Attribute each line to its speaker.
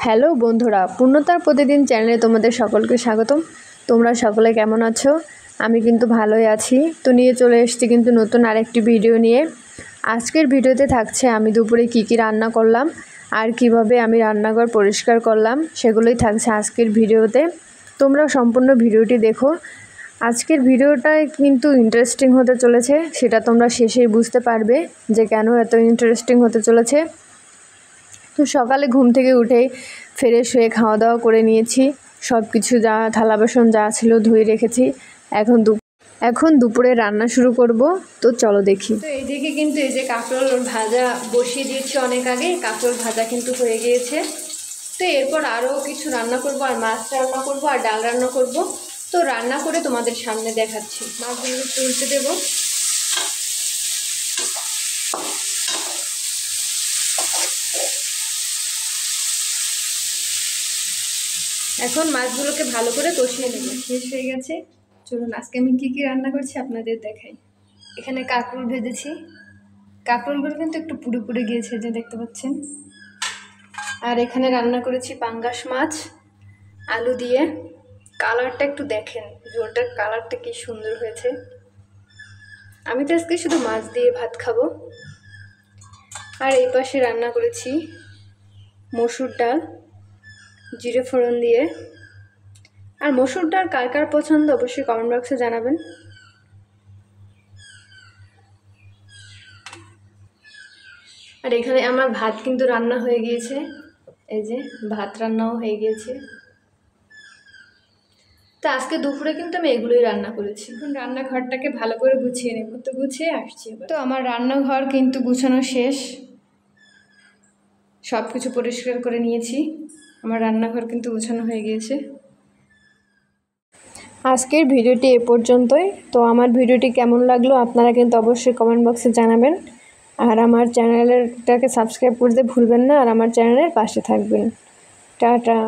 Speaker 1: Hello বন্ধুরা, পূর্ণতার প্রতিদিন চ্যানেলে তোমাদের সকলকে স্বাগতম। তোমরা সকলে কেমন আছো? আমি কিন্তু ভালোই আছি। তো নিয়ে চলে এসেছি কিন্তু নতুন আরেকটি ভিডিও নিয়ে। আজকের ভিডিওতে থাকছে আমি দুপুরে কি রান্না করলাম আর কিভাবে আমি রান্নাঘর পরিষ্কার করলাম, সেগুলোই থাকছে আজকের ভিডিওতে। তোমরা সম্পূর্ণ ভিডিওটি দেখো। আজকের ভিডিওটা কিন্তু ইন্টারেস্টিং হতে চলেছে, সেটা তোমরা শেষেই বুঝতে পারবে যে কেন এত ইন্টারেস্টিং হতে চলেছে। তো সকালে ঘুম থেকে উঠে ফ্রেশ হয়ে খাওয়া দাওয়া করে নিয়েছি। সব কিছু যা থালা বাসন যা ছিল ধুয়ে রেখেছি। এখন দুপুরে রান্না শুরু করব। তো চলো দেখি। তো এইদিকে কিন্তু এই যে কাঁকরোল ভাজা বসিয়ে দিয়েছি অনেক আগে। কাঁকরোল ভাজা কিন্তু হয়ে গিয়েছে। তো এরপর আরও কিছু রান্না করব, আর মাছ রান্না করব আর ডাল রান্না করব। তো রান্না করে তোমাদের সামনে দেখাচ্ছি। মাছগুলো তুলতে দেবো। এখন মাছগুলোকে ভালো করে কষিয়ে নেব। শেষ হয়ে গেছে। চলুন আজকে আমি কি রান্না করছি আপনাদের দেখাই। এখানে কাঁকরোল ভেজেছি। কাঁকরোলগুলো কিন্তু একটু পুড়ে পুড়ে গিয়েছে, যে দেখতে পাচ্ছেন। আর এখানে রান্না করেছি পাঙ্গাস মাছ আলু দিয়ে। কালারটা একটু দেখেন, ঝোলটার কালারটা কি সুন্দর হয়েছে। আমি তো আজকে শুধু মাছ দিয়ে ভাত খাবো। আর এই পাশে রান্না করেছি মসুর ডাল জিরে ফোড়ন দিয়ে। আর মসুর ডাল কার কার পছন্দ অবশ্যই কমেন্ট বক্সে জানাবেন। আর এখানে আমার ভাত কিন্তু রান্না হয়ে গিয়েছে। এই যে ভাত রান্নাও হয়ে গিয়েছে। তো আজকে দুপুরে কিন্তু আমি এগুলোই রান্না করেছি। এখন রান্নাঘরটাকে ভালো করে গুছিয়ে নেব। তো গুছিয়ে আসছি। তো আমার রান্নাঘর কিন্তু গুছানো শেষ, সব কিছু পরিষ্কার করে নিয়েছি। আমার রান্নাঘর কিন্তু গুছানো হয়ে গিয়েছে। আজকের ভিডিওটি এ পর্যন্তই। তো আমার ভিডিওটি কেমন লাগলো আপনারা কিন্তু অবশ্যই কমেন্ট বক্সে জানাবেন। আর আমার চ্যানেলটাকে সাবস্ক্রাইব করতে ভুলবেন না, আর আমার চ্যানেলের পাশে থাকবেন। টাটা।